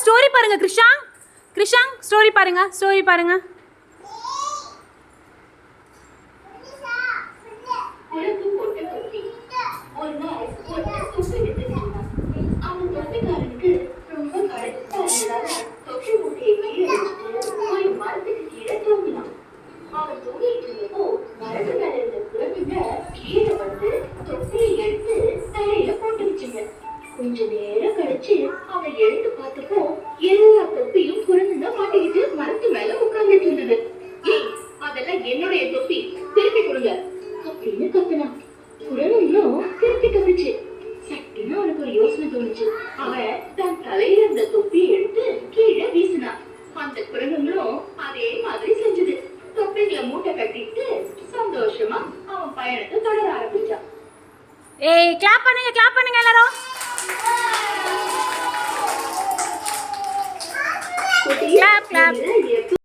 Story பாருங்க கிருஷாங். கிருஷாங் story பாருங்க, story பாருங்க. கொஞ்ச நேரம் கழிச்சு அவன் எழுந்து பார்த்தப்போ எல்லா தொப்பியும் குரங்குங்க மாட்டிக்கிட்டு மரத்து மேல உட்கார்ந்துட்டு இருந்தது. ஏய், அதெல்லாம் என்னுடைய தொப்பி, திருப்பி கொடுங்க அப்படின்னு கத்துனான். குரங்குங்களும் திருப்பி கத்துச்சு. சட்டுன்னு அவனுக்கு ஒரு யோசனை தோணுச்சு. அவன் தன் தலையில இருந்த தொப்பியை எடுத்து கீழே வீசினான். அந்த குரங்குங்களும் அதே மாதிரி செஞ்சது. தொப்பிகளை மூட்டை கட்டிட்டு சந்தோஷமா அவன் பயணத்தை தொடர ஆரம்பிச்சான். ஏய், கிளாப் பண்ணுங்க எல்லாரும். Clap clap.